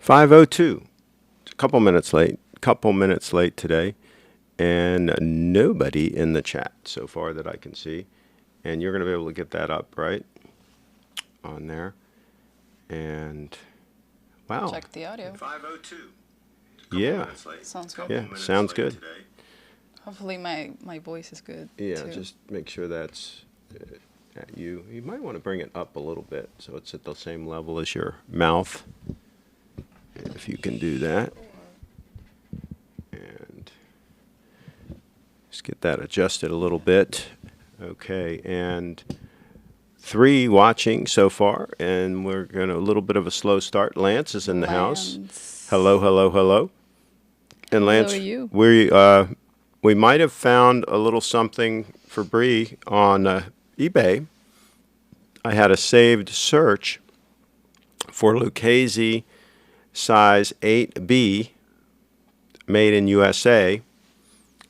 5:02. A couple minutes late. Couple minutes late today. And nobody in the chat so far that I can see. And you're going to be able to get that up, right? On there. And wow. Check the audio. 5:02. Yeah. Sounds good. Yeah, sounds good. Hopefully my voice is good. Yeah, too. just make sure that's at you. You might want to bring it up a little bit so it's at the same level as your mouth. If you can do that. And just get that adjusted a little bit. Okay, and 3 watching so far, and we're going to a little bit of a slow start. Lance is in the house. Hello, hello, hello. And Lance, you. we might have found a little something for Bree on eBay. I had a saved search for Lucchese size 8B made in USA.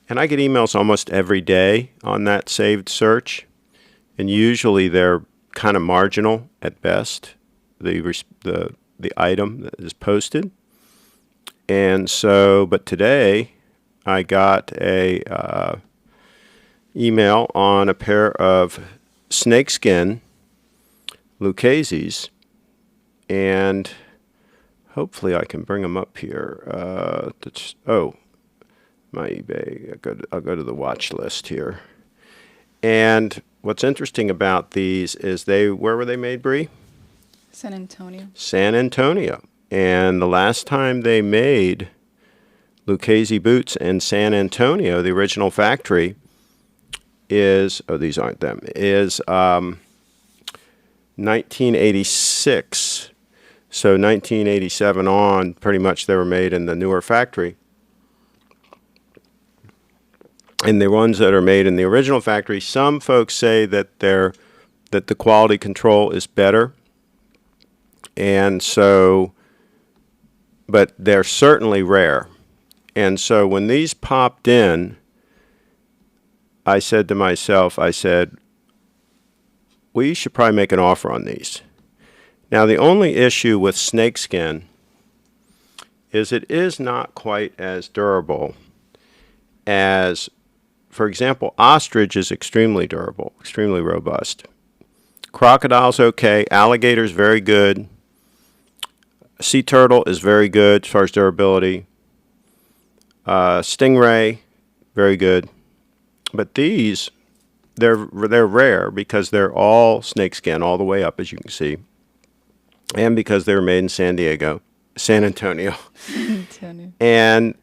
And I get emails almost every day on that saved search. And usually they're kind of marginal at best, the item that is posted. And so, but today I got a email on a pair of Snakeskin Luccheses, and hopefully I can bring them up here. My eBay. I'll go to the watch list here. And what's interesting about these is where were they made, Bree? San Antonio. San Antonio. And the last time they made Lucchese boots in San Antonio, the original factory, these aren't them, is 1986. So 1987 on, pretty much they were made in the newer factory. And the ones that are made in the original factory, some folks say that the quality control is better. And so, but they're certainly rare. And so when these popped in, I said to myself, we should probably make an offer on these. Now, the only issue with snakeskin is it is not quite as durable as, for example, ostrich is extremely durable, extremely robust. Crocodile's okay. Alligator's very good. Sea turtle is very good as far as durability. Stingray, very good. But these, they're rare because they're all snakeskin all the way up, as you can see. And because they were made in San Antonio. And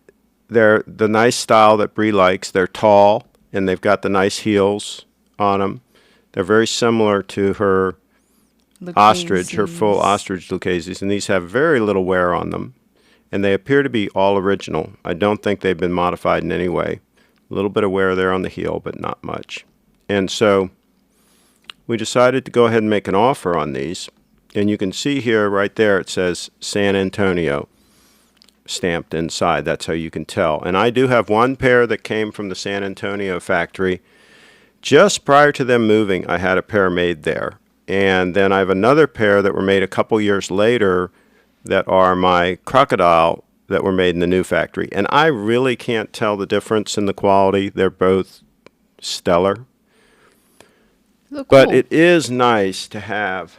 they're the nice style that Bree likes. They're tall, and they've got the nice heels on them. They're very similar to her ostrich, her full ostrich Luccheses, and these have very little wear on them. And they appear to be all original. I don't think they've been modified in any way. A little bit of wear there on the heel, but not much. And so we decided to go ahead and make an offer on these. And you can see here, right there, it says San Antonio stamped inside. That's how you can tell. And I do have one pair that came from the San Antonio factory. Just prior to them moving, I had a pair made there. And then I have another pair that were made a couple years later that are my crocodile that were made in the new factory. And I really can't tell the difference in the quality. They're both stellar. Look But cool. it is nice to have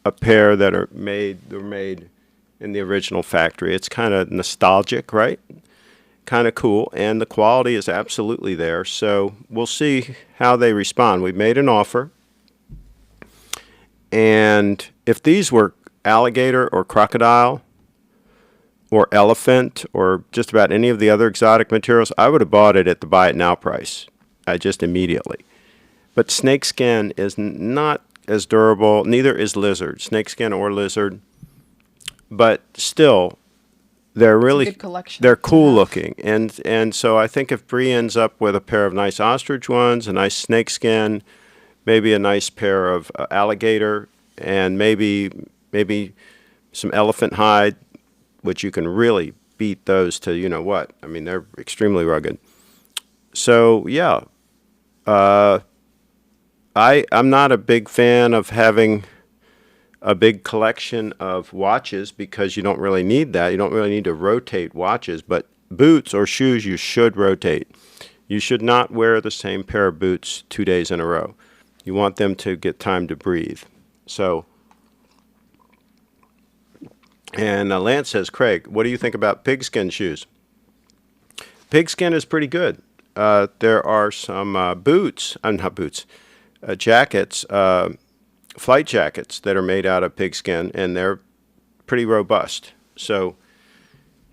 a pair that were made in the original factory. It's kind of nostalgic, right? Kind of cool, and the quality is absolutely there. So we'll see how they respond. We made an offer, and if these were alligator or crocodile or elephant or just about any of the other exotic materials, I would have bought it at the buy it now price. Just immediately. But snakeskin is not as durable, neither is lizard, snakeskin or lizard, but still, they're really, they're cool looking. And so I think if Bree ends up with a pair of nice ostrich ones, a nice snakeskin, maybe a nice pair of alligator, and maybe some elephant hide, which you can really beat those to you know what. I mean, they're extremely rugged. So yeah, I'm not a big fan of having a big collection of watches because you don't really need that. You don't really need to rotate watches, but boots or shoes you should rotate. You should not wear the same pair of boots 2 days in a row. You want them to get time to breathe. So, and Lance says, Craig, what do you think about pigskin shoes? Pigskin is pretty good. There are some jackets, flight jackets that are made out of pigskin, and they're pretty robust. So,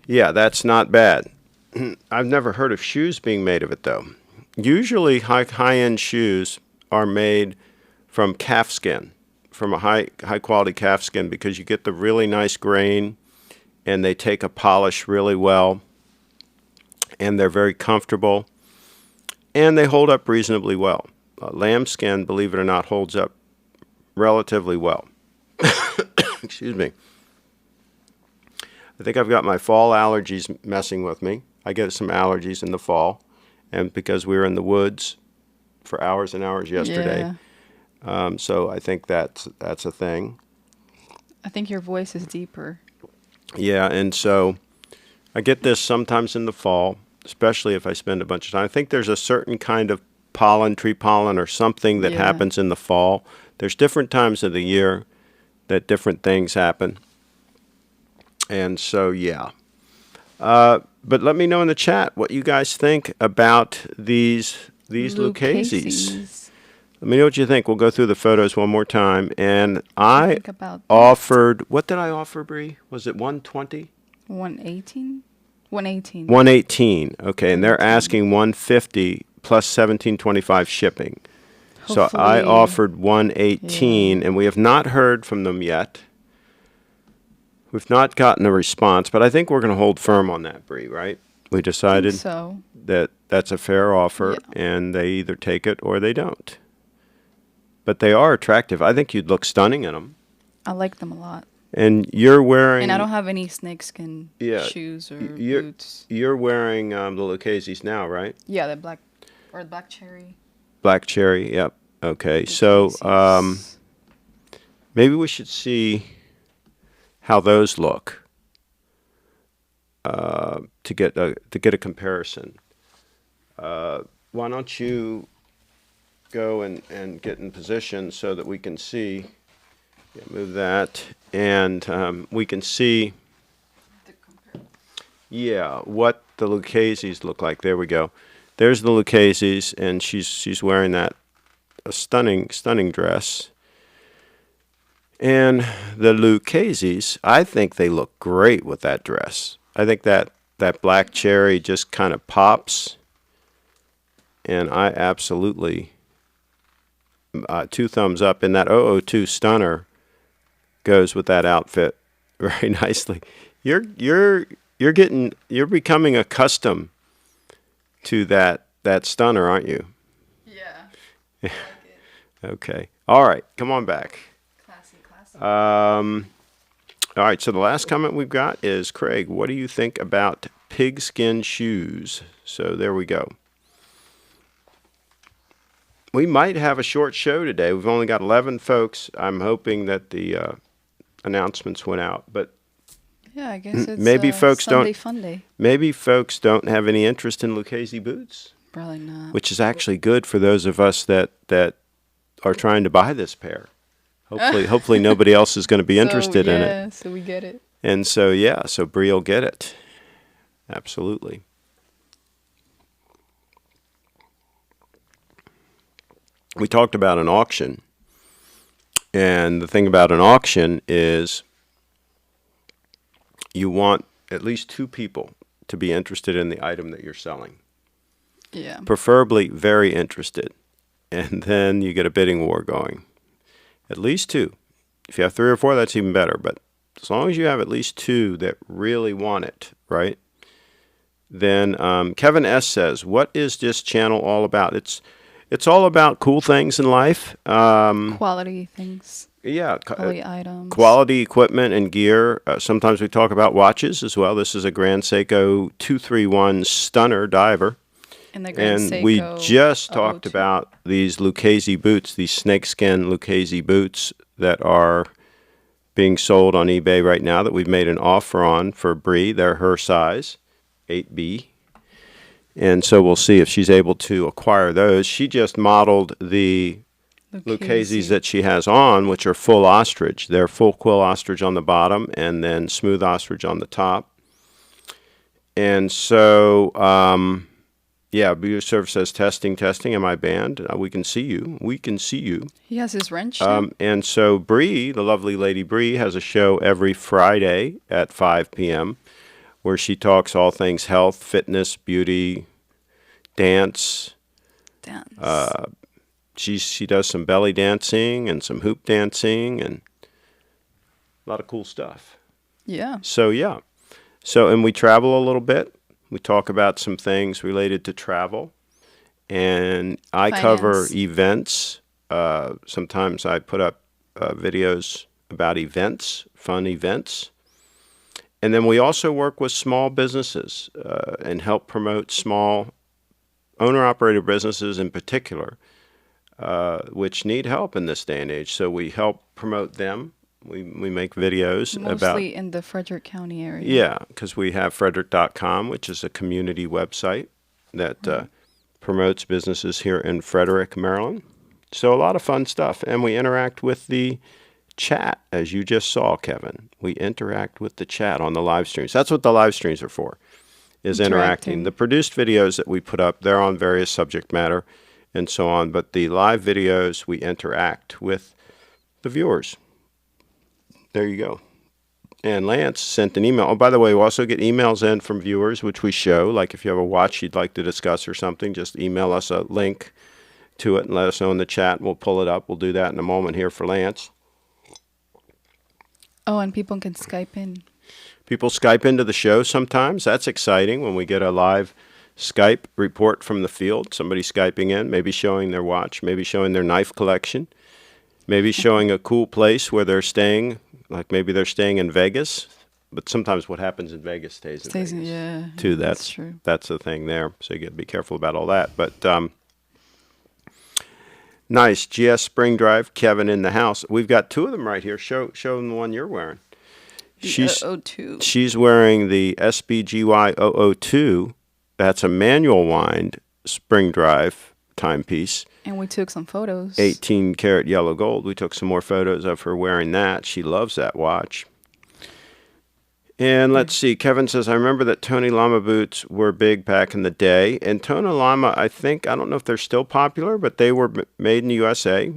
yeah, that's not bad. I've never heard of shoes being made of it, though. Usually, high-end shoes are made from calf skin, from a high-quality calf skin, because you get the really nice grain, and they take a polish really well, and they're very comfortable, and they hold up reasonably well. Lambskin, believe it or not, holds up relatively well. Excuse me. I think I've got my fall allergies messing with me. I get some allergies in the fall, and because we were in the woods for hours and hours yesterday, so I think that's a thing. I think your voice is deeper. Yeah, and so I get this sometimes in the fall, especially if I spend a bunch of time. I think there's a certain kind of pollen, tree pollen or something that happens in the fall. There's different times of the year that different things happen. And so, yeah. But let me know in the chat what you guys think about these Luccheses. Let me know what you think. We'll go through the photos one more time. And I offered, what did I offer, Bree? Was it 120? 118? 118. 118. Okay, and they're asking 150 plus 17.25 shipping. Hopefully, so I offered 118, and we have not heard from them yet. We've not gotten a response, but I think we're going to hold firm on that, Bree, right? We decided that that's a fair offer, and they either take it or they don't. But they are attractive. I think you'd look stunning in them. I like them a lot. And you're wearing... And I don't have any snakeskin shoes or boots. You're wearing the Luccheses now, right? Yeah, the black cherry. Black cherry, yep. Okay, so maybe we should see how those look to get a comparison. Why don't you go and get in position so that we can see? Yeah, move that, and we can see. Yeah, what the Luccheses look like. There we go. There's the Luccheses, and she's wearing a stunning dress. And the Luccheses, I think they look great with that dress. I think that black cherry just kind of pops. And I absolutely, 2 thumbs up. And that 002 stunner goes with that outfit very nicely. You're becoming accustomed to that stunner, aren't you? Yeah. I like it. Okay. All right. Come on back. Classy. All right, so the last comment we've got is, Craig, what do you think about pigskin shoes? So there we go. We might have a short show today. We've only got 11 folks. I'm hoping that the announcements went out, but yeah, I guess it's maybe folks Sunday fun day. Maybe folks don't have any interest in Lucchese boots. Probably not. Which is actually good for those of us that are trying to buy this pair. Hopefully nobody else is going to be interested in it. Yeah, so we get it. And so so Bree will get it. Absolutely. We talked about an auction. And the thing about an auction is you want at least 2 people to be interested in the item that you're selling. Yeah. Preferably very interested. And then you get a bidding war going. At least 2. If you have 3 or 4, that's even better. But as long as you have at least 2 that really want it, right? Then Kevin S. says, what is this channel all about? It's all about cool things in life. Quality things. Yeah. Quality items. Quality equipment and gear. Sometimes we talk about watches as well. This is a Grand Seiko 231 Stunner diver. And we just talked about these Lucchese boots, these snakeskin Lucchese boots that are being sold on eBay right now that we've made an offer on for Bree. They're her size, 8B. And so we'll see if she's able to acquire those. She just modeled the Luccheses that she has on, which are full ostrich. They're full quill ostrich on the bottom and then smooth ostrich on the top. And so, yeah, Buserv says, testing, am I banned? We can see you. We can see you. He has his wrench. And so Bree, the lovely lady Bree, has a show every Friday at 5 p.m. where she talks all things health, fitness, beauty, dance. She does some belly dancing and some hoop dancing and a lot of cool stuff. Yeah. So, yeah. So, and we travel a little bit. We talk about some things related to travel. And I cover events. Sometimes I put up videos about events, fun events. And then we also work with small businesses and help promote small owner-operator businesses in particular, which need help in this day and age. So we help promote them. We make videos mostly in the Frederick County area. Yeah, because we have Frederick.com, which is a community website that promotes businesses here in Frederick, Maryland. So a lot of fun stuff. And we interact with the chat, as you just saw, Kevin. We interact with the chat on the live streams. That's what the live streams are for, is interacting. The produced videos that we put up, they're on various subject matter and so on. But the live videos, we interact with the viewers. There you go. And Lance sent an email. Oh, by the way, we also get emails in from viewers, which we show. Like if you have a watch you'd like to discuss or something, just email us a link to it and let us know in the chat. We'll pull it up. We'll do that in a moment here for Lance. Oh, and people can Skype in. People Skype into the show sometimes. That's exciting when we get a live Skype report from the field. Somebody Skyping in, maybe showing their watch, maybe showing their knife collection, maybe showing a cool place where they're staying. Like maybe they're staying in Vegas, but sometimes what happens in Vegas stays in Vegas. Yeah, too. That's true. That's the thing there. So you got to be careful about all that. But nice. GS Spring Drive, Kevin in the house. We've got two of them right here. Show them the one you're wearing. The 002. She's wearing the SBGY 002. That's a manual wind Spring Drive timepiece. And we took some photos. 18 karat yellow gold. We took some more photos of her wearing that. She loves that watch. And let's see. Kevin says, I remember that Tony Lama boots were big back in the day. And Tony Lama, I don't know if they're still popular, but they were made in the USA.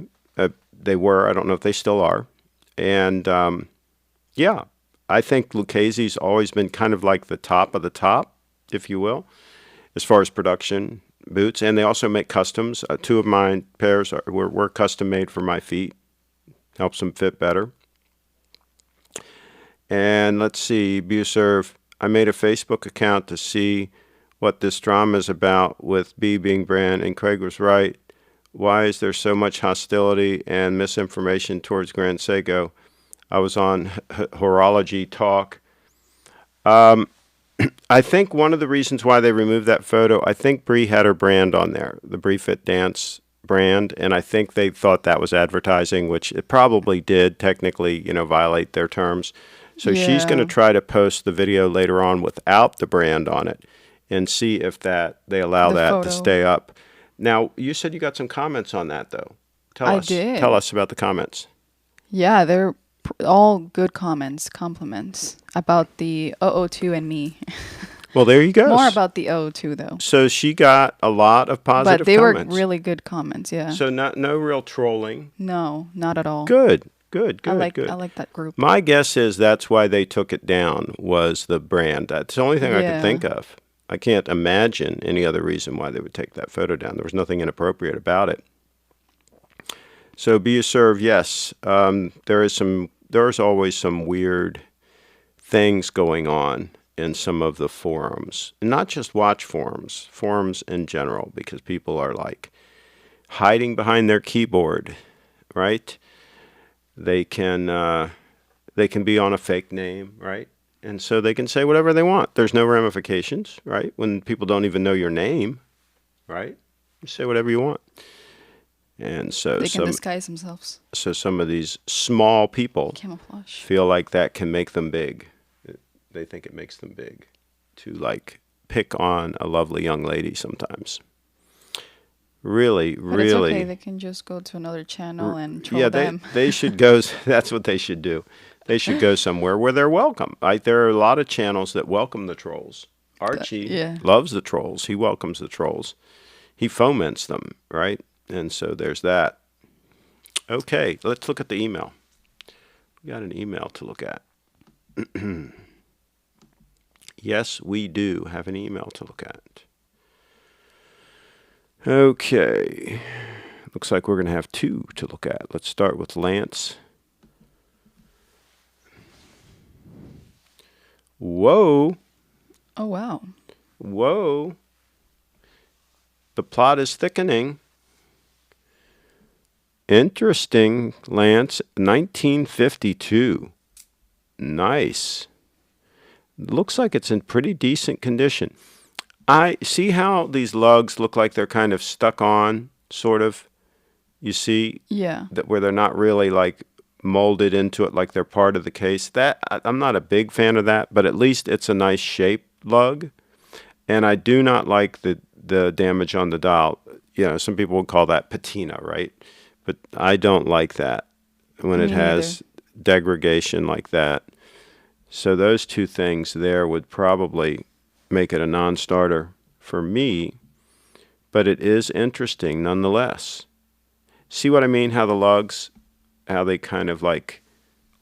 They were. I don't know if they still are. And, yeah, I think Lucchese's always been kind of like the top of the top, if you will, as far as production boots. And they also make customs. Two of my pairs were custom made for my feet. Helps them fit better. And let's see, Buserv, I made a Facebook account to see what this drama is about with B being brand, and Craig was right. Why is there so much hostility and misinformation towards Grand Seiko? I was on Horology Talk. I think one of the reasons why they removed that photo, I think Bree had her brand on there, the Bree Fit Dance brand, and I think they thought that was advertising, which it probably did technically, violate their terms. So she's going to try to post the video later on without the brand on it and see if they allow that to stay up. Now, you said you got some comments on that, though. I did. Tell us about the comments. Yeah, they're all good comments, compliments about the 002 and me. Well, there you go. More about the 002, though. So she got a lot of positive comments. But they were really good comments, yeah. So no real trolling. No, not at all. Good. I like that group. My guess is that's why they took it down, was the brand. That's the only thing I could think of. I can't imagine any other reason why they would take that photo down. There was nothing inappropriate about it. So Buserv, yes, there's always some weird things going on in some of the forums, and not just watch forums in general, because people are like hiding behind their keyboard, right? They can be on a fake name, right? And so they can say whatever they want. There's no ramifications, right? When people don't even know your name, right? You say whatever you want. And so They can disguise themselves. some of these small people Camouflage. feel like that can make them big. They think it makes them big to like pick on a lovely young lady sometimes. Really, But it's okay. really. They can just go to another channel and troll Yeah, them. they should go. That's what they should do. They should go somewhere where they're welcome. There are a lot of channels that welcome the trolls. Archie Yeah. loves the trolls. He welcomes the trolls. He foments them, right? And so there's that. Okay, let's look at the email. We got an email to look at. Yes, we do have an email to look at. Okay. Looks like we're going to have two to look at. Let's start with Lance. Whoa. Oh, wow. Whoa. The plot is thickening. Interesting, Lance. 1952. Nice. Looks like it's in pretty decent condition. I see how these lugs look like they're kind of stuck on, sort of. You see Yeah. that where they're not really like molded into it like they're part of the case. I'm not a big fan of that, but at least it's a nice shape lug. And I do not like the damage on the dial. You know, some people would call that patina, right? But I don't like that when it Me has degradation like that. So those two things there would probably make it a non-starter for me, but it is interesting nonetheless. See what I mean? How the lugs, how they kind of like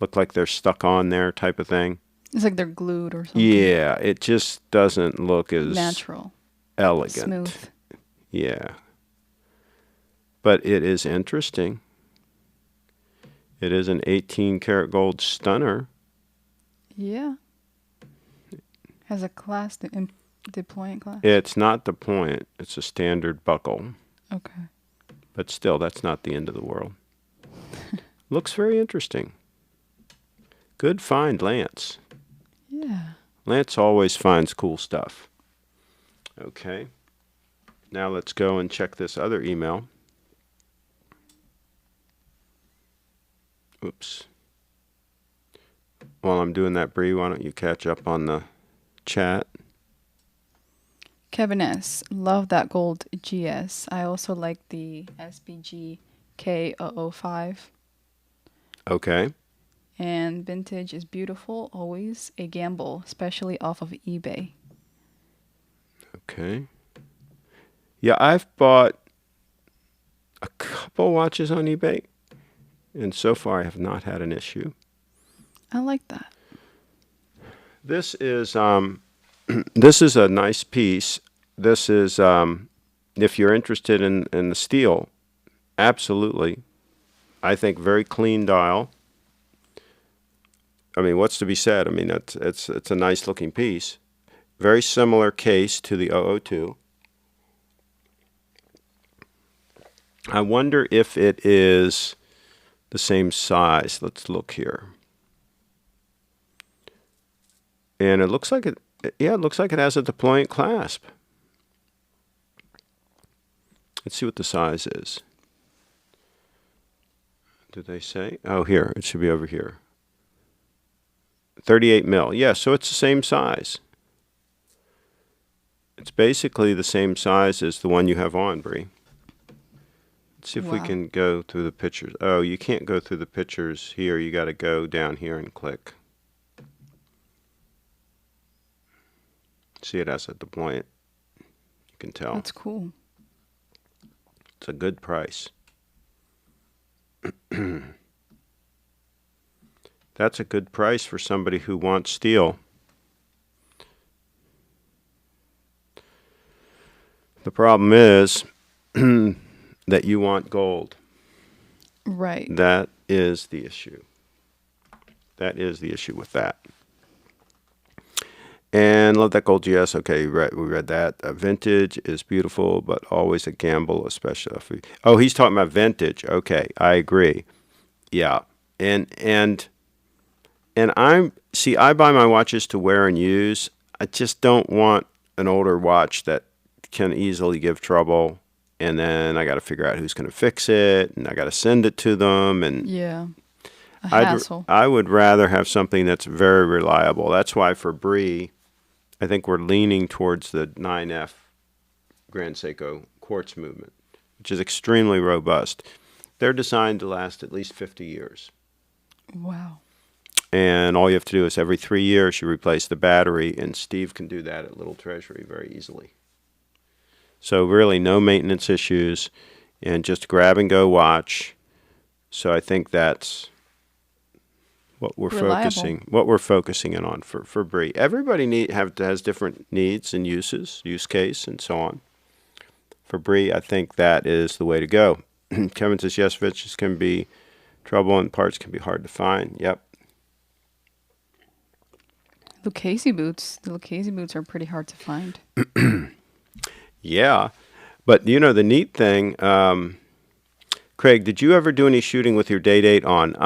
look like they're stuck on there type of thing. It's like they're glued or something. Yeah, it just doesn't look as Natural. elegant. Smooth. Yeah. But it is interesting. It is an 18 karat gold stunner. Yeah. Has a class, deploying class. It's not the point. It's a standard buckle. Okay. But still, that's not the end of the world. Looks very interesting. Good find, Lance. Yeah. Lance always finds cool stuff. Okay. Now let's go and check this other email. Oops. While I'm doing that, Bree, why don't you catch up on the chat? Kevin S. Love that gold GS. I also like the SBG K005. Okay. And vintage is beautiful, always a gamble, especially off of eBay. Okay. Yeah, I've bought a couple watches on eBay, and so far I have not had an issue. I like that. This is this is a nice piece. This is if you're interested in the steel, absolutely. I think very clean dial. I mean, what's to be said? I mean, it's a nice looking piece. Very similar case to the 002. I wonder if it is the same size. Let's look here. And it looks like it, yeah, it looks like it has a deployant clasp. Let's see what the size is. Did they say? Oh, here, it should be over here. 38 mil. Yeah, so it's the same size. It's basically the same size as the one you have on, Bree. Let's see if we can go through the pictures. Oh, you can't go through the pictures here. You got to go down here and click. See, it has a deployant. You can tell. That's cool. It's a good price. That's a good price for somebody who wants steel. The problem is that you want gold. Right. That is the issue. That is the issue with that. And love that gold GS. Okay, we read that. Vintage is beautiful, but always a gamble, especially if oh, he's talking about vintage. Okay, I agree. Yeah, and I buy my watches to wear and use. I just don't want an older watch that can easily give trouble. and then I got to figure out who's going to fix it, and I got to send it to them, and Yeah. A hassle. I would rather have something that's very reliable. That's why for Brie, I think we're leaning towards the 9F Grand Seiko quartz movement, which is extremely robust. They're designed to last at least 50 years. Wow. And all you have to do is every 3 years you replace the battery, and Steve can do that at Little Treasury very easily. So really no maintenance issues, and just grab and go watch. So I think that's what we're focusing in on for Brie. Everybody has different needs and use case, and so on. For Brie, I think that is the way to go. Kevin says, yes, vintages can be trouble and parts can be hard to find. Yep. Lucchese boots. The Lucchese boots are pretty hard to find. Yeah. But, you know, the neat thing, Craig, did you ever do any shooting with your day-date on?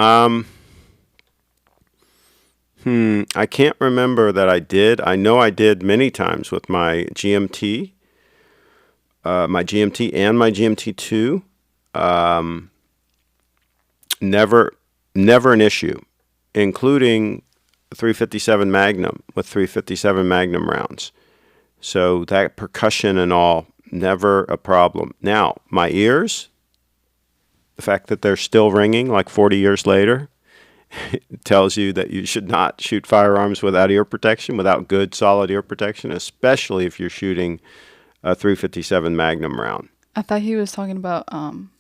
I can't remember that I did. I know I did many times with my GMT. My GMT and my GMT2, never an issue, including 357 Magnum with 357 Magnum rounds. So that percussion and all, never a problem. Now, my ears, the fact that they're still ringing like 40 years later, tells you that you should not shoot firearms without ear protection, without good, solid ear protection, especially if you're shooting a 357 Magnum round. I thought he was talking about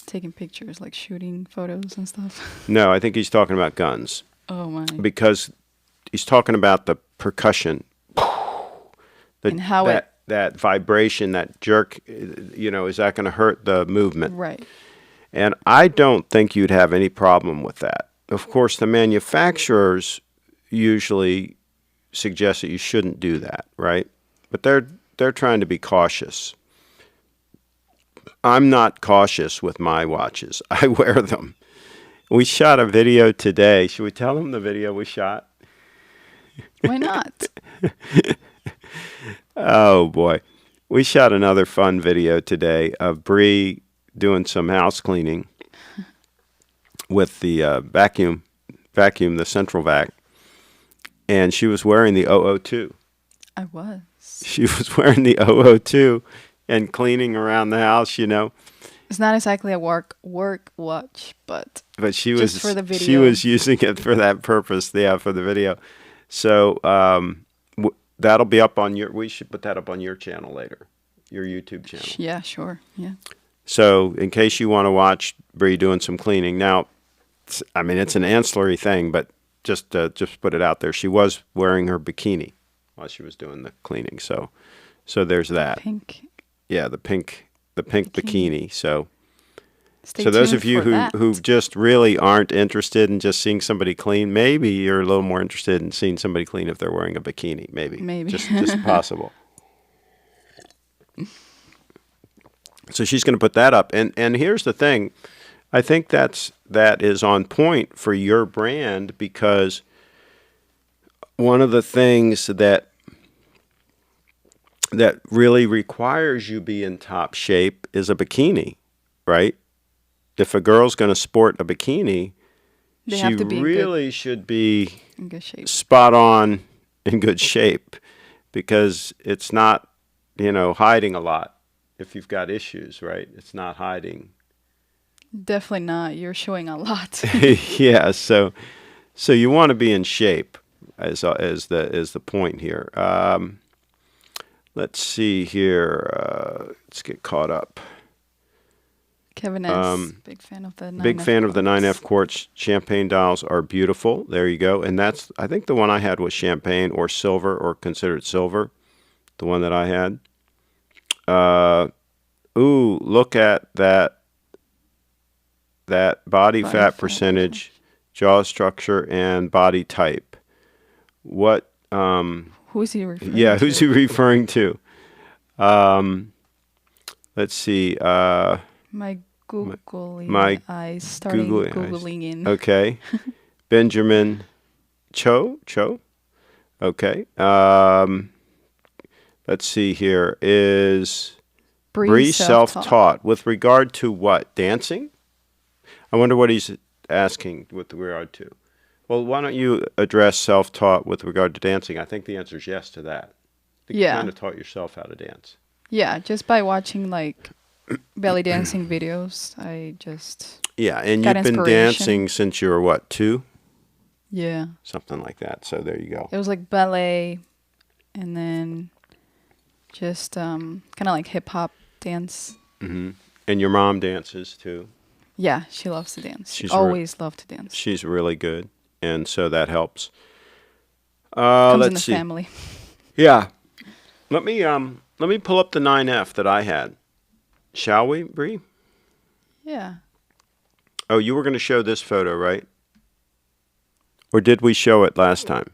taking pictures, like shooting photos and stuff. No, I think he's talking about guns. Oh my! Because he's talking about the percussion, and how that vibration, that jerk. You know, is that going to hurt the movement? Right. And I don't think you'd have any problem with that. Of course, the manufacturers usually suggest that you shouldn't do that, right? But they're trying to be cautious. I'm not cautious with my watches. I wear them. We shot a video today. Should we tell them the video we shot? Why not? Oh, boy. We shot another fun video today of Bree doing some house cleaning with the vacuum, the central vac. And she was wearing the 002. I was. She was wearing the 002 and cleaning around the house, you know. It's not exactly a work watch, but she just was for the video. She was using it for that purpose, yeah, for the video. So that'll be up on we should put that up on your channel later, your YouTube channel. Yeah, sure, yeah. So in case you want to watch Bree doing some cleaning, now, I mean, it's an ancillary thing, but just put it out there. She was wearing her bikini while she was doing the cleaning. So there's that. Pink. Yeah, the pink bikini. So Stay those tuned of you for who just really aren't interested in just seeing somebody clean, maybe you're a little more interested in seeing somebody clean if they're wearing a bikini. Maybe. Just possible. So she's going to put that up. And here's the thing. I think that is on point for your brand, because one of the things that really requires you be in top shape is a bikini, right? If a girl's going to sport a bikini, she really should be in good shape. Spot on in good shape, because it's not, hiding a lot. If you've got issues, right? It's not hiding. Definitely not. You're showing a lot. Yeah, so you want to be in shape as the point here. Let's see here. Let's get caught up. Kevin is big fan of the 9F big fan quartz. of the 9F quartz. Champagne dials are beautiful. There you go. And I think the one I had was champagne or silver, or considered silver. The one that I had. Look at that body fat percentage, jaw structure, and body type. What? Who's he referring to? Yeah, who's he referring to? Let's see. My googly eyes starting googly googling eyes. in. Okay. Benjamin Cho. Okay. Let's see here. Is Bree self-taught. self-taught with regard to what? Dancing? I wonder what he's asking with regard to. Well, why don't you address self-taught with regard to dancing? I think the answer is yes to that. I think you Yeah. kind of taught yourself how to dance. Yeah, just by watching like belly dancing videos, I just Yeah, and got you've been inspiration. dancing since you were what, 2? Yeah. Something like that. So there you go. It was like ballet and then just kind of like hip hop dance. And your mom dances too. Yeah, she loves to dance. She She's always loved to dance. She's really good, and so that helps. Comes in the Let's see. family. Yeah. Let me pull up the 9F that I had. Shall we, Bree? Yeah. Oh, you were going to show this photo, right? Or did we show it last time?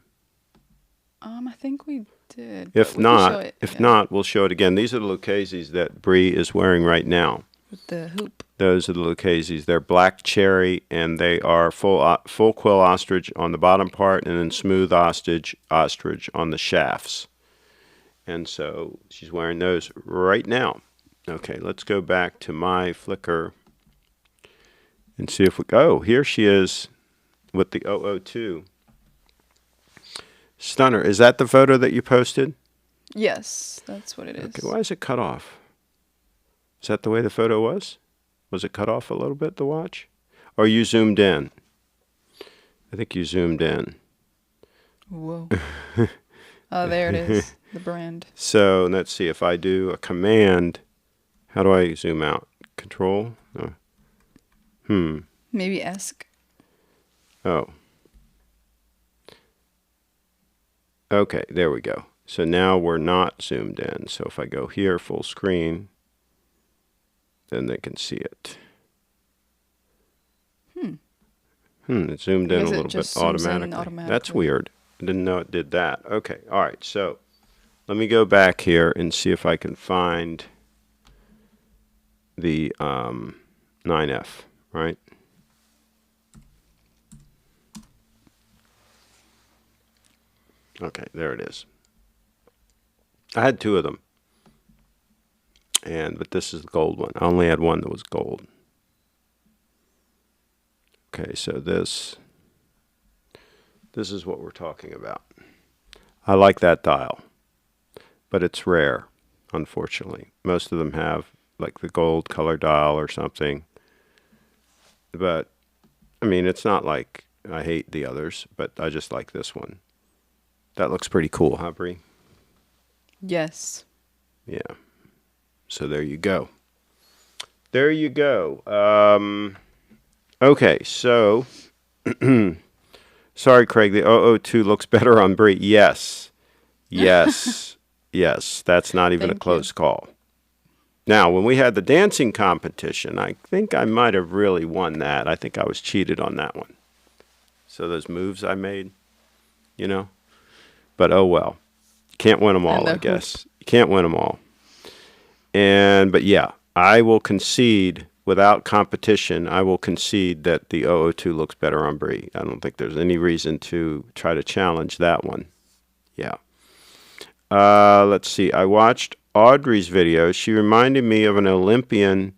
I think we did. If but we can show not, it, if yeah, not, we'll show it again. These are the Luccheses that Bree is wearing right now. with the hoop. Those are the Luccheses. They're black cherry, and they are full quill ostrich on the bottom part, and then smooth ostrich on the shafts. And so she's wearing those right now. Okay, let's go back to my Flickr and see if we go. Oh, here she is with the 002. Stunner. Is that the photo that you posted? Yes, that's what it is. Okay, why is it cut off? Is that the way the photo was? Was it cut off a little bit, the watch? Or you zoomed in? I think you zoomed in. Whoa. Oh, there it is. The brand. So let's see. If I do a command, how do I zoom out? Control? Oh. Maybe ask. Oh. Okay, there we go. So now we're not zoomed in. So if I go here, full screen, then they can see it. It zoomed in a Because it little bit just zooms in automatically. That's automatically. weird. I didn't know it did that. Okay, all right. So let me go back here and see if I can find the 9F, right? Okay, there it is. I had 2 of them. But this is the gold one. I only had one that was gold. Okay, so this is what we're talking about. I like that dial, but it's rare, unfortunately. Most of them have like the gold color dial or something. But, I mean, it's not like I hate the others, but I just like this one. That looks pretty cool, huh, Bree? Yes. Yeah. So there you go. There you go. Okay, so sorry, Craig. The 002 looks better on Bree. Yes. Yes. Yes. That's not even a Thank close you. call. Now, when we had the dancing competition, I think I might have really won that. I think I was cheated on that one. So those moves I made, you know. But oh well. Can't win them all, And the I guess. You can't win them all. But yeah, I will concede, without competition, I will concede that the 002 looks better on Bree. I don't think there's any reason to try to challenge that one. Yeah. Let's see. I watched Audrey's video. She reminded me of an Olympian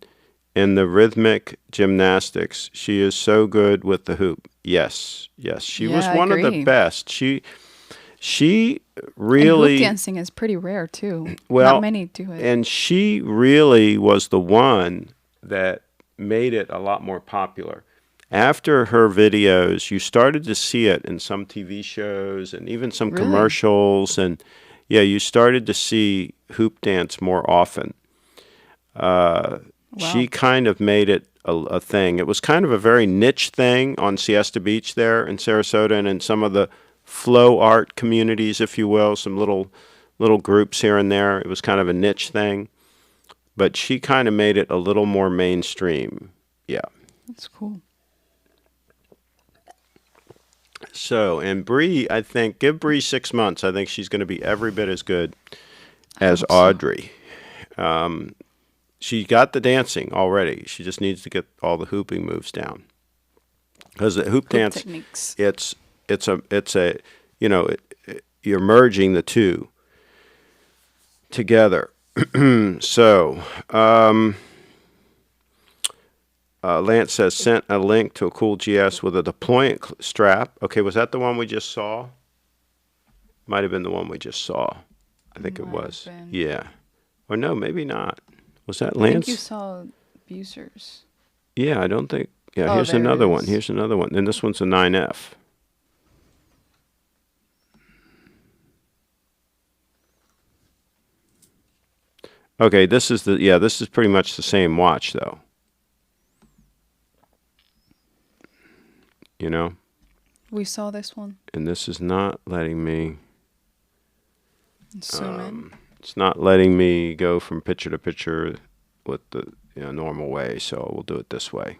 in the rhythmic gymnastics. She is so good with the hoop. Yes. Yes. She was Yeah, I one of the agree. best. She And really... hoop dancing is pretty rare too. Well, Not many do it. and she really was the one that made it a lot more popular. After her videos, you started to see it in some TV shows and even some Really? commercials. And yeah, you started to see hoop dance more often. She kind of made it a thing. It was kind of a very niche thing on Siesta Beach there in Sarasota and in some of the flow art communities, if you will, some little groups here and there. It was kind of a niche thing, but she kind of made it a little more mainstream. Yeah. That's cool. So, and Bree, I think, give Bree 6 months. I think she's going to be every bit as good as hope so. Audrey. She got the dancing already. She just needs to get all the hooping moves down. Because the hoop dance, techniques. it's a, you know, you're merging the two together. So, Lance says, sent a link to a cool GS with a deployant strap. Okay, was that the one we just saw? Might have been the one we just saw. I think it Might have was. been. Yeah. Or no, maybe not. Was that I think you Lance? saw Busers. Yeah, I don't think. Yeah, Oh, here's there it another one. is. Here's another one. And this one's a 9F. Okay, this is this is pretty much the same watch though. You know? We saw this one. And this is not letting me Zoom in. it's not letting me go from picture to picture with the normal way, so we'll do it this way.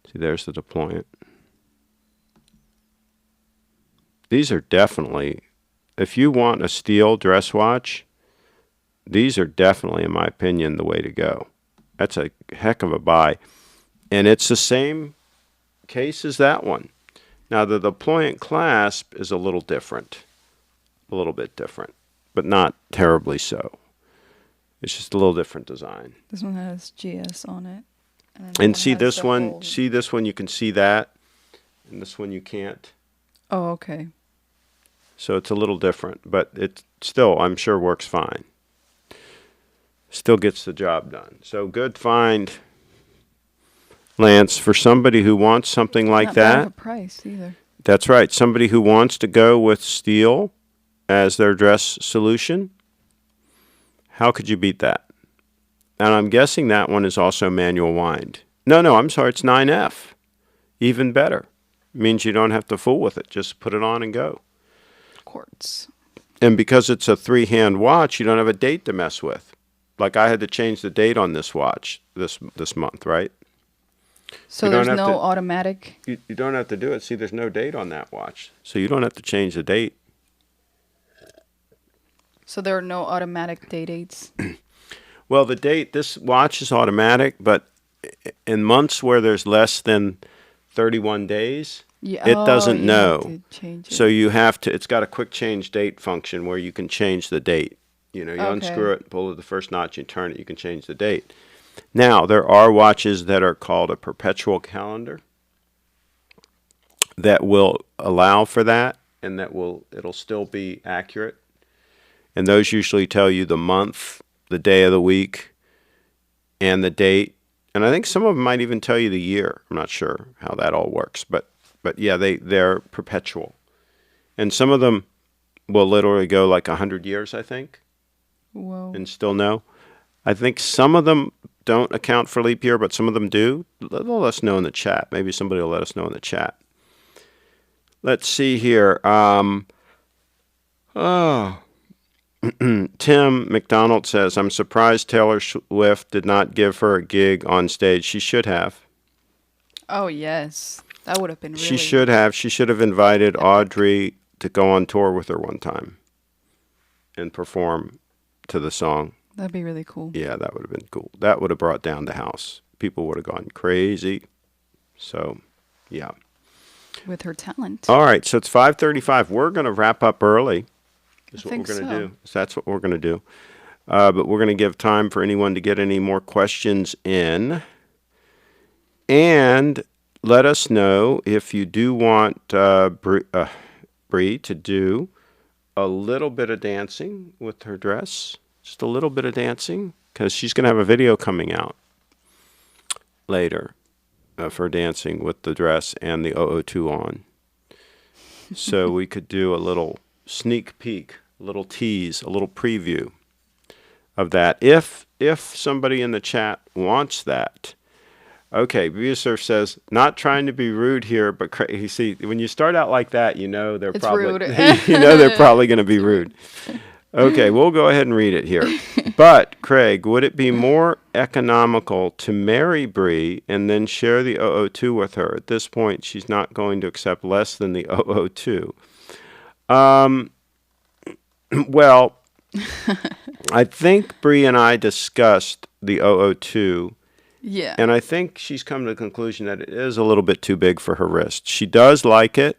See, there's the deployant. These are definitely, if you want a steel dress watch, these are definitely, in my opinion, the way to go. That's a heck of a buy. And it's the same case as that one. Now, the deployant clasp is a little different. A little bit different, but not terribly so. It's just a little different design. This one has GS on it. And then that And one see has this the one, whole- see this one, you can see that. And this one you can't. Oh, okay. So it's a little different, but it still, I'm sure, works fine. Still gets the job done. So good find, Lance, for somebody who wants something like Not bad of that. a price either. That's right. Somebody who wants to go with steel as their dress solution. How could you beat that? And I'm guessing that one is also manual wind. No, I'm sorry. It's 9F. Even better. Means you don't have to fool with it. Just put it on and go. Quartz. And because it's a 3-hand watch, you don't have a date to mess with. Like I had to change the date on this watch this month, right? So You don't there's have no to- automatic. You don't have to do it. See, there's no date on that watch. So you don't have to change the date. So there are no automatic day dates. Well, the date, this watch is automatic, but in months where there's less than 31 days, Yeah, it doesn't you know. have to change it. So you have to, it's got a quick change date function where you can change the date. You Okay. unscrew it, pull the first notch, you turn it, you can change the date. Now, there are watches that are called a perpetual calendar that will allow for that and it'll still be accurate. And those usually tell you the month, the day of the week, and the date. And I think some of them might even tell you the year. I'm not sure how that all works, but yeah, they're perpetual. And some of them will literally go like 100 years, I think, Whoa. and still know. I think some of them don't account for leap year, but some of them do. Let us know in the chat. Maybe somebody will let us know in the chat. Let's see here. Tim McDonald says, I'm surprised Taylor Swift did not give her a gig on stage. She should have. Oh yes, that would have been really. She should have. She should have invited Audrey to go on tour with her one time and perform to the song. That'd be really cool. Yeah, that would have been cool. That would have brought down the house. People would have gone crazy. So, yeah. With her talent. All right, so it's 5:35. We're going to wrap up early. Is what we're think going to so. do. So that's what we're going to do. But we're going to give time for anyone to get any more questions in. And let us know if you do want Bree to do a little bit of dancing with her dress. Just a little bit of dancing. Because she's going to have a video coming out later of her dancing with the dress and the 002 on. So we could do a little sneak peek, a little tease, a little preview of that. If somebody in the chat wants that. Okay, Busurf says, not trying to be rude here, but you see, when you start out like that, they're It's probably rude. they're probably going to be rude. Okay, we'll go ahead and read it here. But Craig, would it be more economical to marry Bree and then share the 002 with her? At this point, she's not going to accept less than the 002. Well, I think Bree and I discussed the 002. Yeah. And I think she's come to the conclusion that it is a little bit too big for her wrist. She does like it,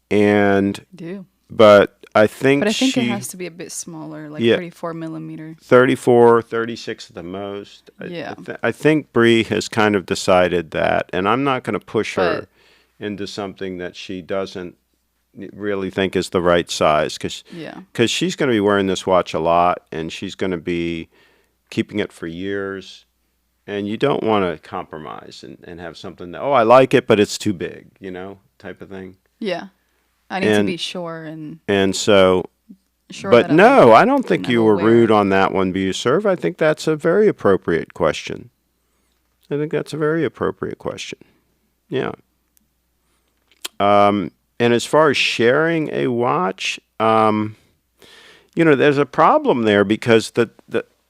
Do. but I think But I think it she, has to be a bit smaller, like yeah, 34 millimeter. 34, 36 at the most. Yeah. I think Bree has kind of decided that, and I'm not going to push her But into something that she doesn't really think is the right size, because yeah. she's going to be wearing this watch a lot, and she's going to be keeping it for years, and you don't want to compromise and have something that, oh, I like it, but it's too big, type of thing. Yeah. I need to be sure And so, sure but that I like no, it I don't think and I you will were wear rude it. on that one, Buserv. I think that's a very appropriate question. I think that's a very appropriate question. Yeah. And as far as sharing a watch, there's a problem there, because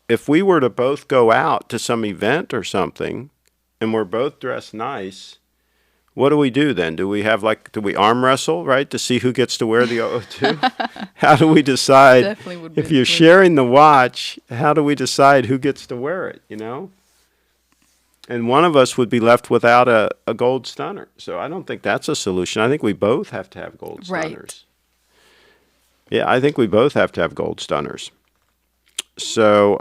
if we were to both go out to some event or something and we're both dressed nice, what do we do then? Do we arm wrestle, right, to see who gets to wear the 002? How do we decide? Definitely would If be you're sharing the watch, how do we decide who gets to wear it, And one of us would be left without a gold stunner. So I don't think that's a solution. I think we both have to have gold right. stunners. Yeah, I think we both have to have gold stunners. So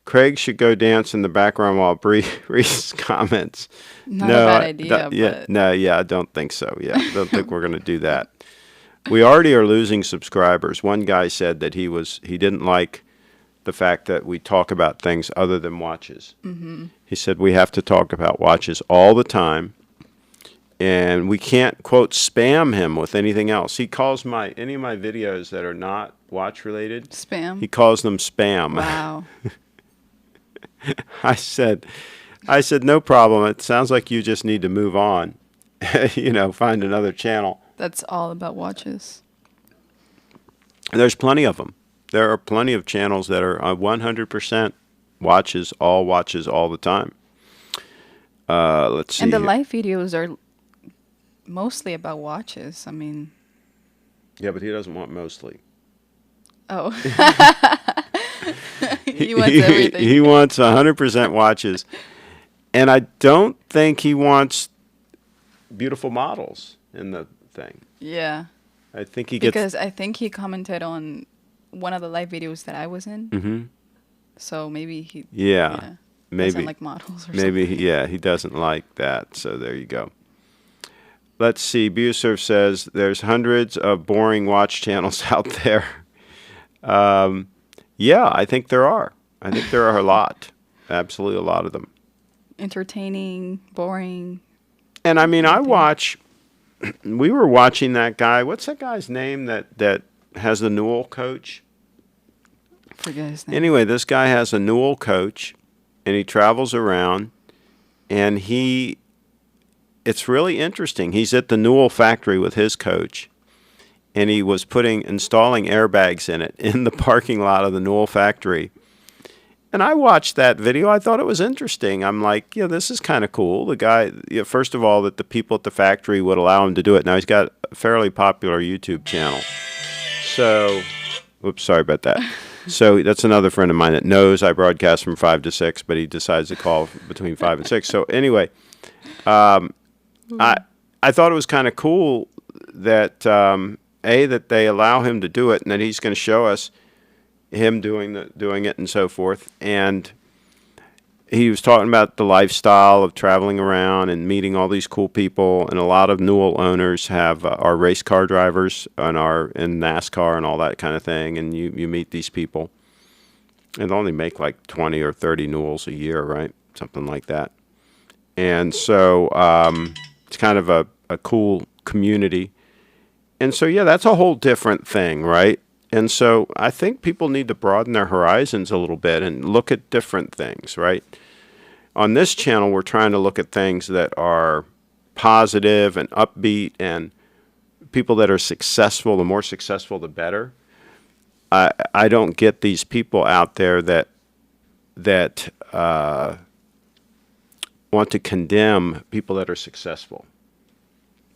Craig should go dance in the background while Bree reads comments. Not a bad idea, I don't think so. Yeah, I don't think we're going to do that. We already are losing subscribers. One guy said that he didn't like the fact that we talk about things other than watches. Mm-hmm. He said we have to talk about watches all the time, and we can't, quote, spam him with anything else. He calls any of my videos that are not watch related spam. He calls them spam. Wow. I said, no problem. It sounds like you just need to move on. Find another channel. That's all about watches. There's plenty of them. There are plenty of channels that are 100% watches all the time. Let's see. And the here. live videos are mostly about watches. I mean. Yeah, but he doesn't want mostly. Oh. He wants everything. He wants 100% watches. And I don't think he wants beautiful models in the thing. Yeah. I think he gets... Because I think he commented on one of the live videos that I was in. Mm-hmm. So maybe he maybe doesn't like models or maybe something. He doesn't like that. So there you go. Let's see. Buserv says there's hundreds of boring watch channels out there. Yeah, I think there are. I think there are a lot. Absolutely a lot of them. Entertaining, boring. And I mean, we were watching that guy. What's that guy's name that has the Newell coach? Forget his name. Anyway, this guy has a Newell coach, and he travels around, and it's really interesting. He's at the Newell factory with his coach, and he was installing airbags in it in the parking lot of the Newell factory. And I watched that video. I thought it was interesting. I'm like, this is kind of cool. The guy, first of all, that the people at the factory would allow him to do it. Now, he's got a fairly popular YouTube channel. So, whoops, sorry about that. So that's another friend of mine that knows I broadcast from 5 to 6, but he decides to call between 5 and 6. So anyway, I thought it was kind of cool that, that they allow him to do it, and that he's going to show us him doing it and so forth. And he was talking about the lifestyle of traveling around and meeting all these cool people. And a lot of Newell owners are race car drivers and are in NASCAR and all that kind of thing. And you meet these people, and they only make like 20 or 30 Newells a year, right? Something like that. And so it's kind of a cool community. And so, that's a whole different thing, right? And so I think people need to broaden their horizons a little bit and look at different things, right? On this channel, we're trying to look at things that are positive and upbeat, and people that are successful. The more successful, the better. I don't get these people out there that want to condemn people that are successful.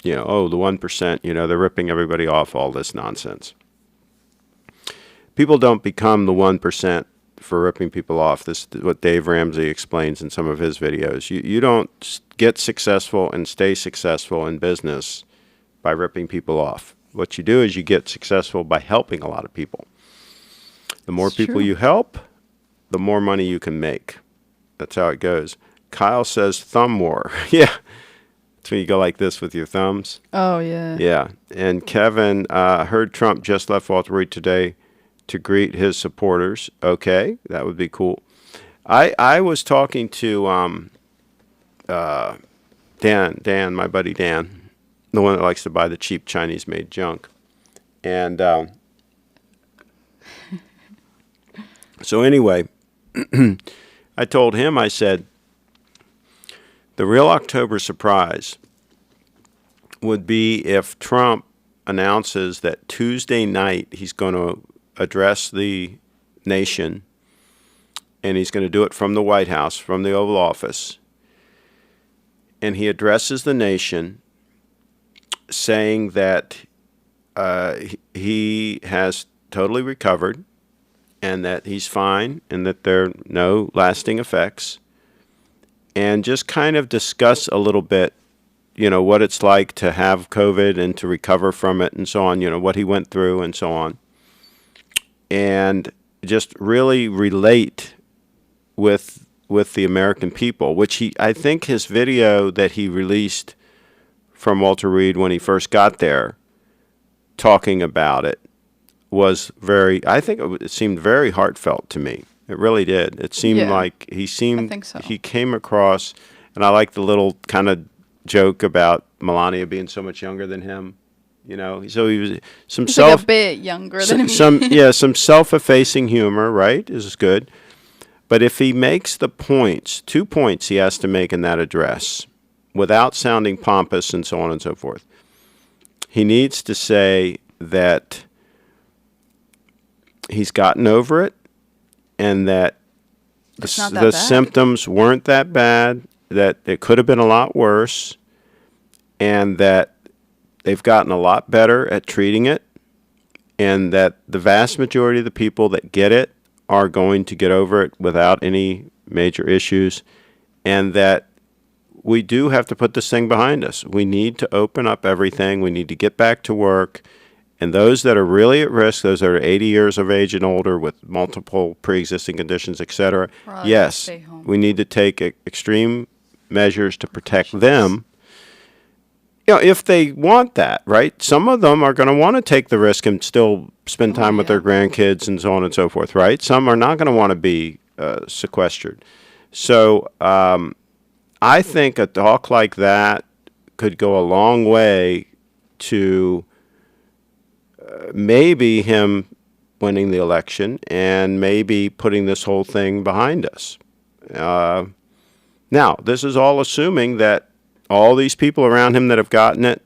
The 1%, they're ripping everybody off, all this nonsense. People don't become the 1% for ripping people off. This is what Dave Ramsey explains in some of his videos. You don't get successful and stay successful in business by ripping people off. What you do is you get successful by helping a lot of people. The more It's people true. you help, the more money you can make. That's how it goes. Kyle says thumb war. Yeah. That's when you go like this with your thumbs. Oh yeah. Yeah. And Kevin heard Trump just left Walter Reed today to greet his supporters. Okay. That would be cool. I was talking to Dan, my buddy Dan, the one that likes to buy the cheap Chinese-made junk. And so anyway, I told him, I said, the real October surprise would be if Trump announces that Tuesday night he's going to address the nation, and he's going to do it from the White House, from the Oval Office, and he addresses the nation saying that he has totally recovered and that he's fine and that there are no lasting effects, and just kind of discuss a little bit, what it's like to have COVID and to recover from it and so on, what he went through and so on, and just really relate with the American people, which I think his video that he released from Walter Reed when he first got there, talking about it, was I think it seemed very heartfelt to me. It really did. It seemed Yeah, like I think so. he came across, and I like the little kind of joke about Melania being so much younger than him. So he was He's like a bit younger than me. some self-effacing humor, right? Is good. But if he makes the points, 2 points he has to make in that address, without sounding pompous and so on and so forth, he needs to say that he's gotten over it and that It's not that the bad. symptoms weren't that bad, that it could have been a lot worse, and that they've gotten a lot better at treating it, and that the vast majority of the people that get it are going to get over it without any major issues, and that we do have to put this thing behind us. We need to open up everything. We need to get back to work. And those that are really at risk, those that are 80 years of age and older with multiple pre-existing conditions, etc., Probably yes, stay home. we need to take extreme measures to protect them. If they want that, right? Some of them are going to want to take the risk and still spend time with their grandkids and so on and so forth, right? Some are not going to want to be sequestered. So I think a talk like that could go a long way to maybe him winning the election and maybe putting this whole thing behind us. Now, this is all assuming that all these people around him that have gotten it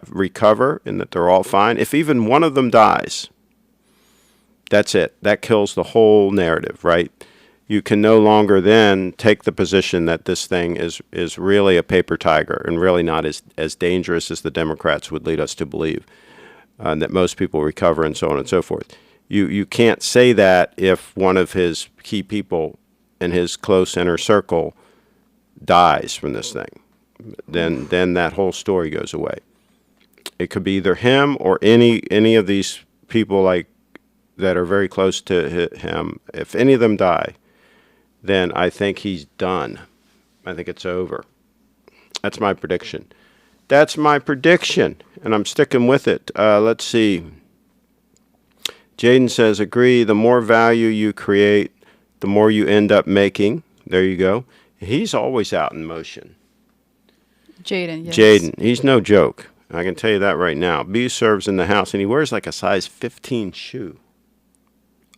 recover and that they're all fine. If even one of them dies, that's it. That kills the whole narrative, right? You can no longer then take the position that this thing is really a paper tiger and really not as dangerous as the Democrats would lead us to believe, and that most people recover and so on and so forth. You can't say that if one of his key people in his close inner circle dies from this thing. Then that whole story goes away. It could be either him or any of these people like that are very close to him. If any of them die, then I think he's done. I think it's over. That's my prediction. And I'm sticking with it. Let's see. Jaden says, agree, the more value you create, the more you end up making. There you go. He's always out in motion. Jaden, yes. Jaden, he's no joke. I can tell you that right now. B serves in the house, and he wears like a size 15 shoe.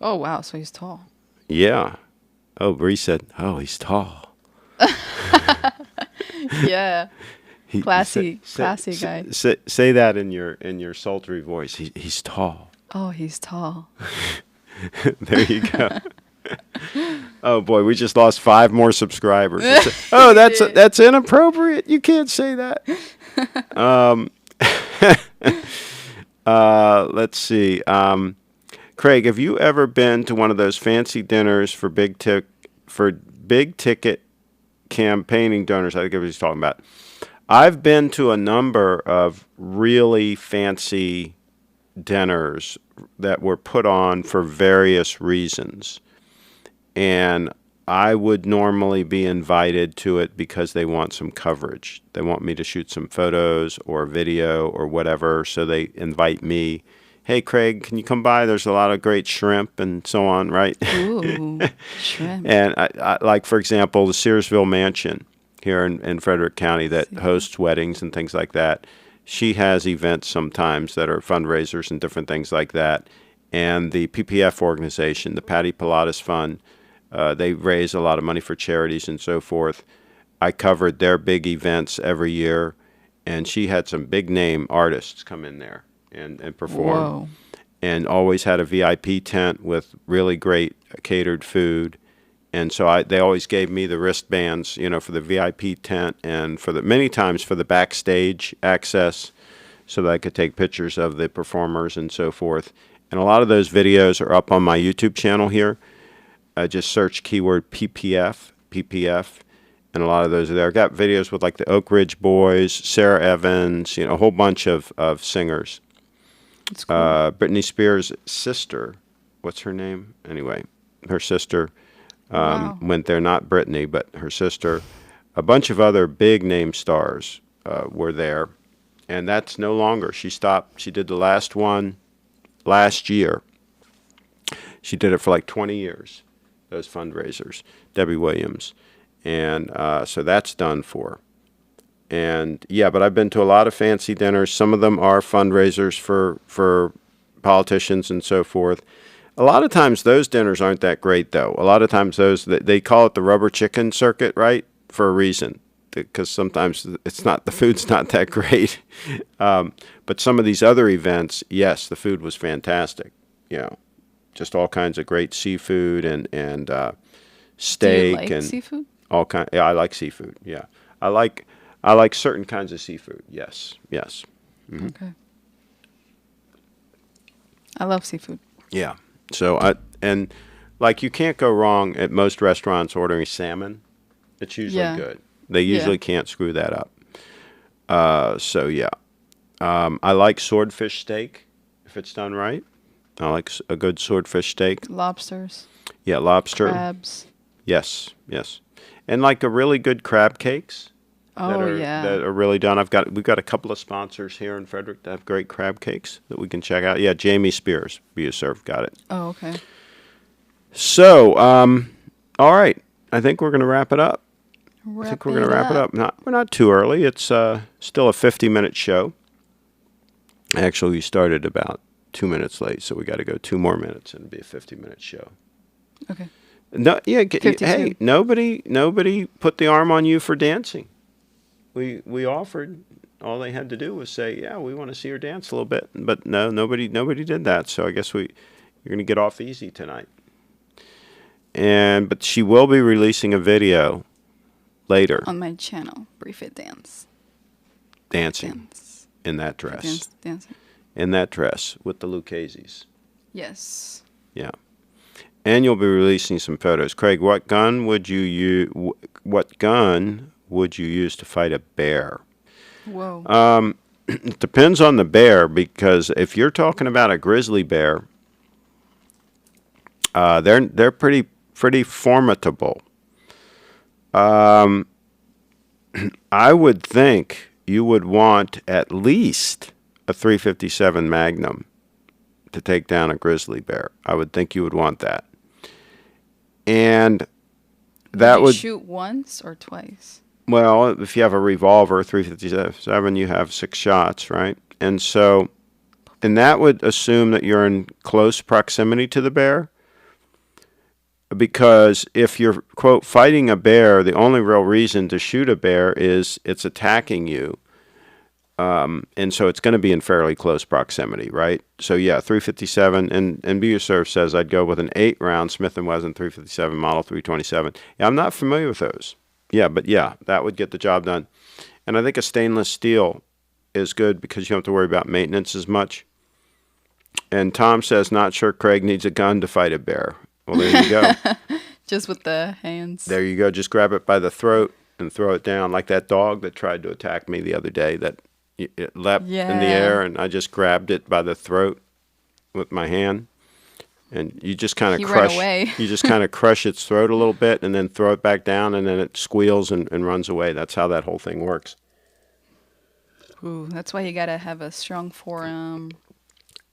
Oh, wow. So he's tall. Yeah. Oh, Bree said, oh, he's tall. Yeah. Classy guy. Say that in your sultry voice. He's tall. Oh, he's tall. There you go. Oh boy, we just lost 5 more subscribers. Oh, that's inappropriate. You can't say that. Let's see. Craig, have you ever been to one of those fancy dinners for big ticket campaigning donors? I think that's what he's talking about. I've been to a number of really fancy dinners that were put on for various reasons. And I would normally be invited to it because they want some coverage. They want me to shoot some photos or video or whatever, so they invite me. Hey, Craig, can you come by? There's a lot of great shrimp and so on, right? Ooh, shrimp. And I, like, for example, the Searsville Mansion here in Frederick County that hosts weddings and things like that. She has events sometimes that are fundraisers and different things like that. And the PPF organization, the Patty Pilates Fund, they raise a lot of money for charities and so forth. I covered their big events every year, and she had some big name artists come in there and perform. Whoa. And always had a VIP tent with really great catered food. And so they always gave me the wristbands, for the VIP tent and for many times for the backstage access so that I could take pictures of the performers and so forth. And a lot of those videos are up on my YouTube channel here. Just search keyword PPF, and a lot of those are there. I've got videos with like the Oak Ridge Boys, Sarah Evans, a whole bunch of singers. That's cool. Britney Spears' sister, what's her name? Anyway, her sister went there, not Britney, but her sister. A bunch of other big name stars were there, and that's no longer. She stopped. She did the last one last year. She did it for like 20 years, those fundraisers, Debbie Williams. And so that's done for. And yeah, but I've been to a lot of fancy dinners. Some of them are fundraisers for politicians and so forth. A lot of times those dinners aren't that great, though. A lot of times they call it the rubber chicken circuit, right? For a reason, because sometimes the food's not that great. But some of these other events, yes, the food was fantastic. Just all kinds of great seafood and steak. Do you like and seafood? all kind. Yeah, I like seafood. Yeah, I like certain kinds of seafood. Yes. Mm-hmm. Okay. I love seafood. Yeah. So you can't go wrong at most restaurants ordering salmon. It's usually good. They usually can't screw that up. So yeah, I like swordfish steak if it's done right. I like a good swordfish steak. Lobsters. Yeah, lobster. Crabs. Yes, and like a really good crab cakes. Oh, that are really done. We've got a couple of sponsors here in Frederick that have great crab cakes that we can check out. Yeah, Jamie Spears, Be Served, got it. Oh, okay. So, all right. I think we're going to wrap it up. Wrap it up. We're not too early. It's still a 50-minute show. Actually, we started about 2 minutes late, so we got to go 2 more minutes and it'll be a 50-minute show. Okay. No, yeah. Hey, nobody put the arm on you for dancing. We offered. All they had to do was say, "Yeah, we want to see her dance a little bit." But no, nobody did that. So I guess you're going to get off easy tonight. But she will be releasing a video later on my channel, Brief It Dance. Dancing in that dress. Dancing. In that dress with the Luccheses. Yes. Yeah. And you'll be releasing some photos. Craig, what gun would you use? To fight a bear? Whoa. It depends on the bear, because if you're talking about a grizzly bear, they're pretty formidable. I would think you would want at least a .357 Magnum to take down a grizzly bear. I would think you would want that. And that would shoot once or twice? Well, if you have a revolver, .357, you have 6 shots, right? And that would assume that you're in close proximity to the bear. Because if you're, quote, fighting a bear, the only real reason to shoot a bear is it's attacking you. And so it's going to be in fairly close proximity, right? So yeah, .357, and Be Served says I'd go with an 8-round Smith & Wesson .357 model .327. Yeah, I'm not familiar with those. Yeah, but yeah, that would get the job done. And I think a stainless steel is good because you don't have to worry about maintenance as much. And Tom says, not sure Craig needs a gun to fight a bear. Well, there you go. Just with the hands. There you go. Just grab it by the throat and throw it down, like that dog that tried to attack me the other day that it leapt in the air, and I just grabbed it by the throat with my hand, and you just kind He of ran crush. away. You just kind of crush its throat a little bit, and then throw it back down, and then it squeals and runs away. That's how that whole thing works. Ooh, that's why you gotta have a strong forearm,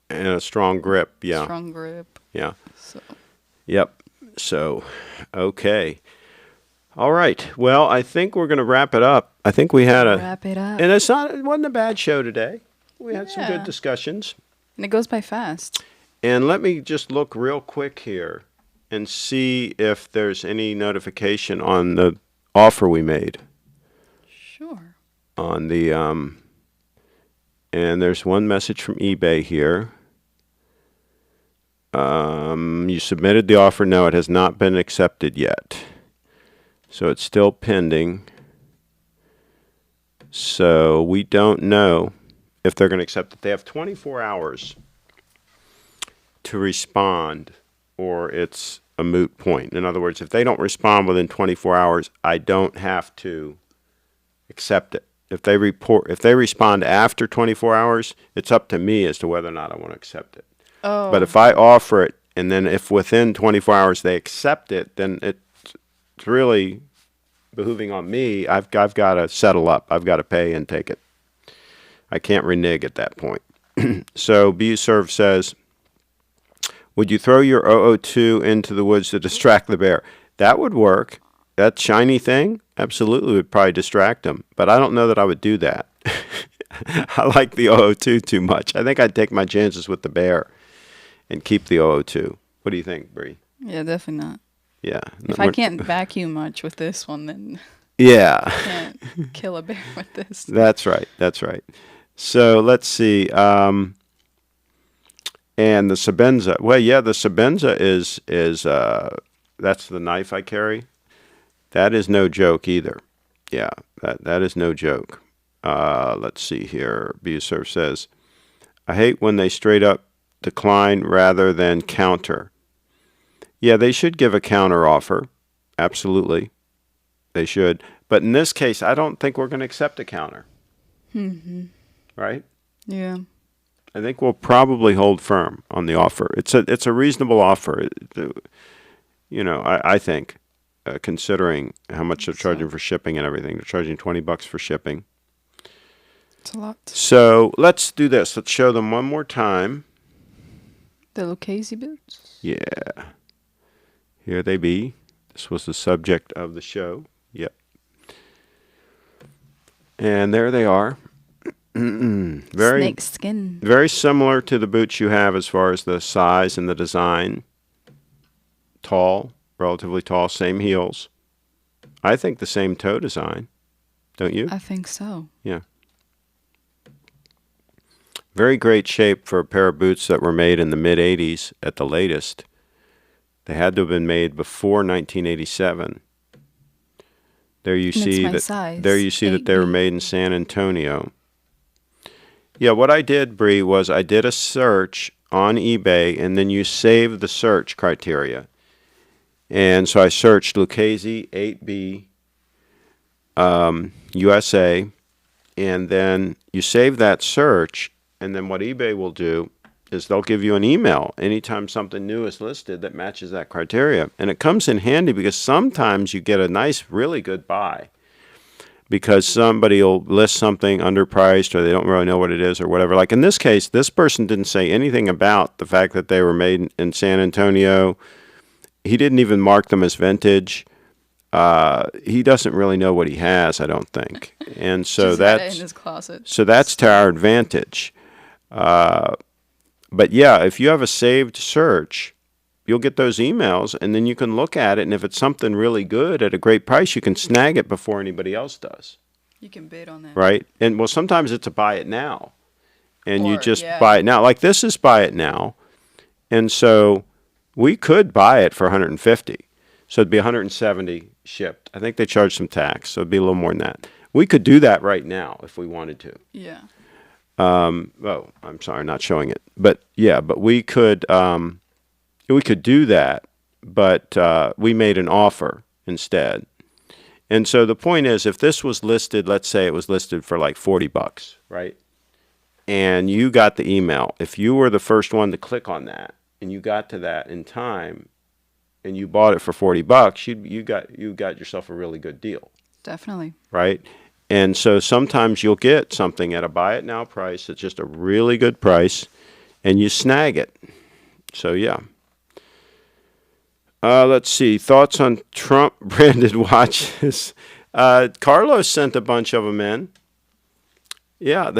And a strong grip. Yeah. strong grip. Yeah. So Yep. So, okay. All right. Well, I think we're going to wrap it up. I think we had wrap it up. and it wasn't a bad show today. We had some good Yeah. discussions. And it goes by fast. And let me just look real quick here and see if there's any notification on the offer we made Sure. on the and there's one message from eBay here. You submitted the offer. No, it has not been accepted yet. So it's still pending. So we don't know if they're going to accept it. They have 24 hours to respond, or it's a moot point. In other words, if they don't respond within 24 hours, I don't have to accept it. If they respond after 24 hours, it's up to me as to whether or not I want to accept it. Oh. But if I offer it, and then if within 24 hours they accept it, then it's really behooving on me. I've got to settle up. I've got to pay and take it. I can't renege at that point. So BUServe says, would you throw your 002 into the woods to distract the bear? That would work. That shiny thing absolutely would probably distract him. But I don't know that I would do that. I like the 002 too much. I think I'd take my chances with the bear and keep the 002. What do you think, Bree? Yeah, definitely not. Yeah. If I can't vacuum much with this one, then Yeah. I can't kill a bear with this. That's right. That's right. So let's see. And the Sabenza. Well, yeah, the Sabenza is that's the knife I carry. That is no joke either. Yeah, that is no joke. Let's see here. BUServe says, I hate when they straight up decline rather than counter. Yeah, they should give a counter offer. Absolutely. They should. But in this case, I don't think we're going to accept a counter. Mm-hmm. Right? Yeah. I think we'll probably hold firm on the offer. It's a reasonable offer. I think, considering how much they're charging for shipping and everything. They're charging $20 for shipping. It's a lot. So let's do this. Let's show them one more time. The Lucchese boots? Yeah. Here they be. This was the subject of the show. Yep. And there they are. Snakeskin. Very similar to the boots you have as far as the size and the design. Tall, relatively tall, same heels. I think the same toe design. Don't you? I think so. Yeah. Very great shape for a pair of boots that were made in the mid-'80s at the latest. They had to have been made before 1987. There you see my that. size, There you see that they were 8B. made in San Antonio. Yeah, what I did, Bree, was I did a search on eBay, and then you save the search criteria. And so I searched Lucchese 8B USA, and then you save that search, and then what eBay will do is they'll give you an email anytime something new is listed that matches that criteria. And it comes in handy because sometimes you get a nice, really good buy because somebody will list something underpriced or they don't really know what it is or whatever. Like in this case, this person didn't say anything about the fact that they were made in San Antonio. He didn't even mark them as vintage. He doesn't really know what he has, I don't think. And so Just had it in his closet. So that's to our advantage. But yeah, if you have a saved search, you'll get those emails, and then you can look at it, and if it's something really good at a great price, you can snag it before anybody else does. You can bid on that. Right? And well, sometimes it's a buy it now, and you Or, just yeah. buy it now. Like this is buy it now, and so we could buy it for 150. So it'd be 170 shipped. I think they charge some tax, so it'd be a little more than that. We could do that right now if we wanted to. Yeah. Oh, I'm sorry, not showing it. But yeah, but we could do that, but we made an offer instead. And so the point is, if this was listed, let's say it was listed for like $40, right? and you got the email, if you were the first one to click on that and you got to that in time and you bought it for $40, you got yourself a really good deal. Definitely. Right? And so sometimes you'll get something at a buy it now price that's just a really good price and you snag it. So yeah. Let's see. Thoughts on Trump branded watches? Carlos sent a bunch of them in. Yeah,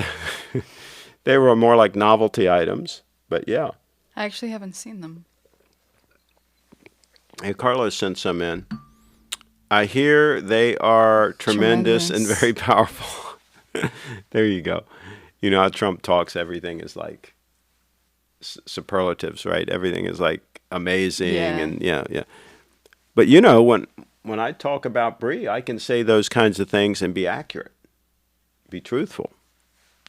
they were more like novelty items, but yeah. I actually haven't seen them. Hey, Carlos sent some in. I hear they are tremendous and very powerful. There you go. You know how Trump talks, everything is like superlatives, right? Everything is like amazing and yeah. But you know, when I talk about Brie, I can say those kinds of things and be accurate, be truthful.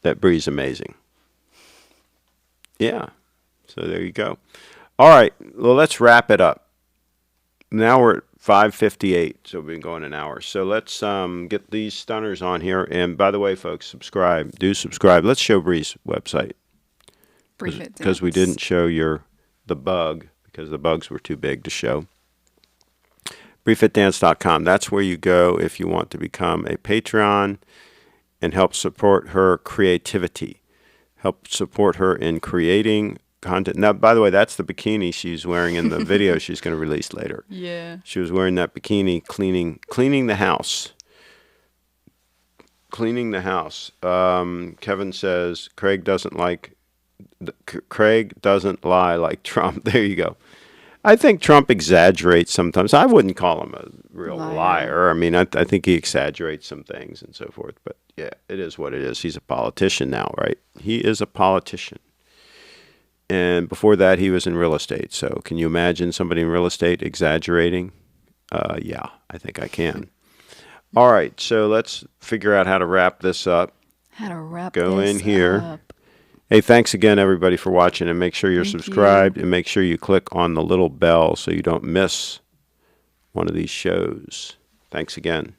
That Brie's amazing. Yeah. So there you go. All right. Well, let's wrap it up. Now we're at 5:58, so we've been going an hour. So let's get these stunners on here. And by the way, folks, subscribe. Do subscribe. Let's show Brie's website. Because we didn't show the bug, because the bugs were too big to show. BrieFitDance.com. That's where you go if you want to become a Patreon and help support her creativity. Help support her in creating content. Now, by the way, that's the bikini she's wearing in the video she's going to release later. Yeah. She was wearing that bikini cleaning the house. Cleaning the house. Kevin says Craig doesn't lie like Trump. There you go. I think Trump exaggerates sometimes. I wouldn't call him a real liar. I mean, I think he exaggerates some things and so forth. But yeah, it is what it is. He's a politician now, right? He is a politician. And before that, he was in real estate. So can you imagine somebody in real estate exaggerating? Yeah, I think I can. All right, so let's figure out how to wrap this up. Go in here. Hey, thanks again, everybody, for watching. And make sure you're subscribed. And make sure you click on the little bell so you don't miss one of these shows. Thanks again.